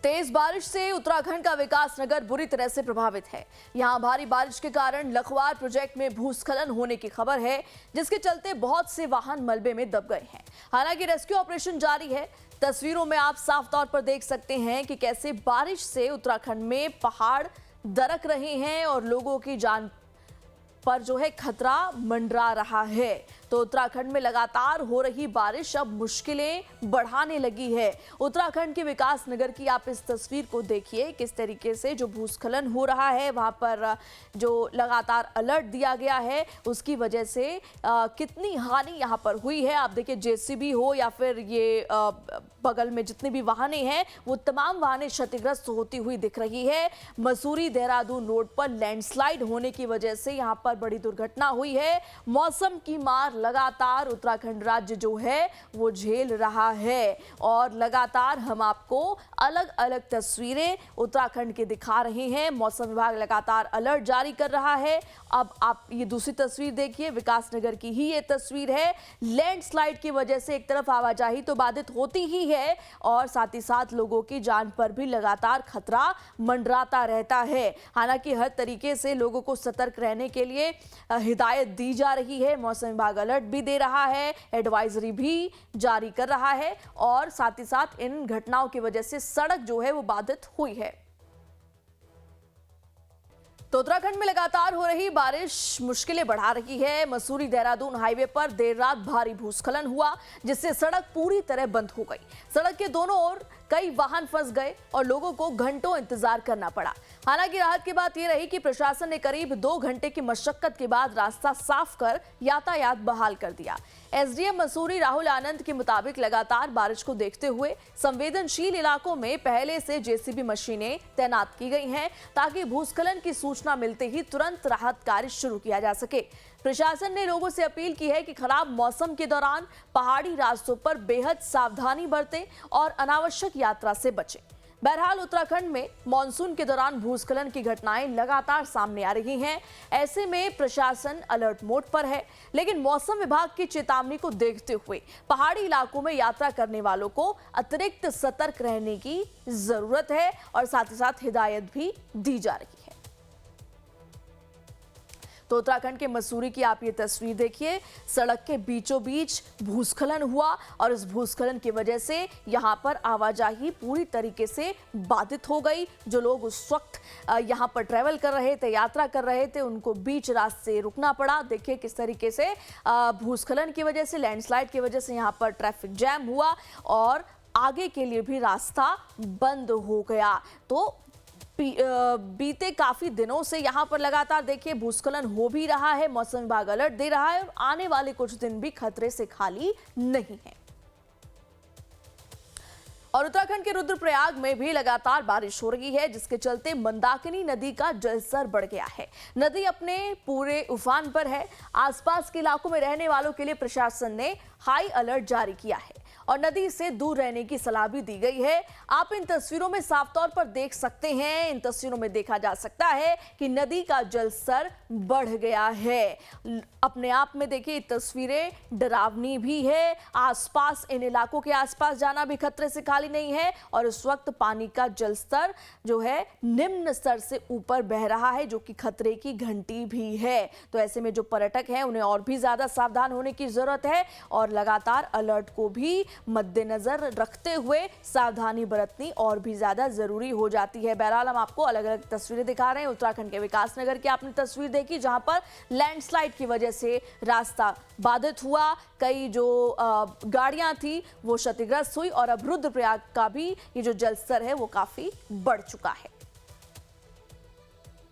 तेज बारिश से उत्तराखंड का विकास नगर बुरी तरह से प्रभावित है। यहां भारी बारिश के कारण लखवार प्रोजेक्ट में भूस्खलन होने की खबर है, जिसके चलते बहुत से वाहन मलबे में दब गए हैं। हालांकि रेस्क्यू ऑपरेशन जारी है। तस्वीरों में आप साफ तौर पर देख सकते हैं कि कैसे बारिश से उत्तराखंड में पहाड़ दरक रहे हैं और लोगों की जान पर जो है खतरा मंडरा रहा है। तो उत्तराखंड में लगातार हो रही बारिश अब मुश्किलें बढ़ाने लगी है। उत्तराखंड के विकास नगर की आप इस तस्वीर को देखिए, किस तरीके से जो भूस्खलन हो रहा है, वहां पर जो लगातार अलर्ट दिया गया है उसकी वजह से कितनी हानि यहां पर हुई है। आप देखिए, जेसीबी हो या फिर ये बगल में जितनी भी वाहनें हैं वो तमाम वाहनें क्षतिग्रस्त होती हुई दिख रही है। मसूरी देहरादून रोड पर लैंडस्लाइड होने की वजह से यहां पर बड़ी दुर्घटना हुई है। मौसम की मार लगातार उत्तराखंड राज्य जो है वो झेल रहा है और लगातार हम आपको अलग अलग तस्वीरें उत्तराखंड के दिखा रहे हैं। मौसम विभाग लगातार अलर्ट जारी कर रहा है। अब आप ये दूसरी तस्वीर देखिए, विकास नगर की ही ये तस्वीर है। लैंडस्लाइड की वजह से एक तरफ आवाजाही तो बाधित होती ही है और साथ ही साथ लोगों की जान पर भी लगातार खतरा मंडराता रहता है। हालांकि हर तरीके से लोगों को सतर्क रहने के लिए हिदायत दी जा रही है। मौसम विभाग अलर्ट भी दे रहा है, एडवाइजरी भी जारी कर रहा है और साथ ही साथ इन घटनाओं की वजह से सड़क जो है वो बाधित हुई है। तो उत्तराखंड में लगातार हो रही बारिश मुश्किलें बढ़ा रही है। मसूरी देहरादून हाईवे पर देर रात भारी भूस्खलन हुआ, जिससे सड़क पूरी तरह बंद हो गई। सड़क के दोनों ओर कई वाहन फंस गए और लोगों को घंटों इंतजार करना पड़ा। हालांकि राहत की बात यह रही कि प्रशासन ने करीब 2 घंटे की मशक्कत के बाद रास्ता साफ कर यातायात बहाल कर दिया। एसडीएम मसूरी राहुल आनंद के मुताबिक लगातार बारिश को देखते हुए संवेदनशील इलाकों में पहले से जेसीबी मशीनें तैनात की गई हैं, ताकि भूस्खलन की सूचना मिलते ही तुरंत राहत कार्य शुरू किया जा सके। प्रशासन ने लोगों से अपील की है कि खराब मौसम के दौरान पहाड़ी रास्तों पर बेहद सावधानी बरतें और अनावश्यक यात्रा से बचें। बहरहाल उत्तराखंड में मॉनसून के दौरान भूस्खलन की घटनाएं लगातार सामने आ रही हैं। ऐसे में प्रशासन अलर्ट मोड पर है, लेकिन मौसम विभाग की चेतावनी को देखते हुए पहाड़ी इलाकों में यात्रा करने वालों को अतिरिक्त सतर्क रहने की जरूरत है और साथ ही साथ हिदायत भी दी जा रही है। तो उत्तराखंड के मसूरी की आप ये तस्वीर देखिए, सड़क के बीचों बीच भूस्खलन हुआ और इस भूस्खलन की वजह से यहां पर आवाजाही पूरी तरीके से बाधित हो गई। जो लोग उस वक्त यहां पर ट्रैवल कर रहे थे, यात्रा कर रहे थे, उनको बीच रास्ते रुकना पड़ा। देखिए किस तरीके से भूस्खलन की वजह से, लैंडस्लाइड की वजह से यहां पर ट्रैफिक जैम हुआ और आगे के लिए भी रास्ता बंद हो गया। तो बीते काफी दिनों से यहां पर लगातार देखिए भूस्खलन हो भी रहा है। मौसम विभाग अलर्ट दे रहा है और आने वाले कुछ दिन भी खतरे से खाली नहीं है। और उत्तराखंड के रुद्रप्रयाग में भी लगातार बारिश हो रही है, जिसके चलते मंदाकिनी नदी का जलस्तर बढ़ गया है। नदी अपने पूरे उफान पर है। आसपास के इलाकों में रहने वालों के लिए प्रशासन ने हाई अलर्ट जारी किया है और नदी से दूर रहने की सलाह भी दी गई है। आप इन तस्वीरों में साफ तौर पर देख सकते हैं, इन तस्वीरों में देखा जा सकता है कि नदी का जलस्तर बढ़ गया है। अपने आप में देखिए तस्वीरें डरावनी भी है। आसपास, इन इलाकों के आसपास जाना भी खतरे से खाली नहीं है और इस वक्त पानी का जलस्तर जो है निम्न स्तर से ऊपर बह रहा है, जो कि खतरे की घंटी भी है। तो ऐसे में जो पर्यटक हैं उन्हें और भी ज्यादा सावधान होने की जरूरत है और लगातार अलर्ट को भी मद्देनजर रखते हुए सावधानी बरतनी और भी ज्यादा जरूरी हो जाती है। बहरहाल हम आपको अलग अलग तस्वीरें दिखा रहे हैं। उत्तराखंड के विकास नगर की आपने तस्वीर देखी, जहां पर लैंडस्लाइड की वजह से रास्ता बाधित हुआ। कई जो गाड़ियां थी वो क्षतिग्रस्त हुई और अब रुद्रप्रयाग का भी ये जो जलस्तर है वो काफी बढ़ चुका है।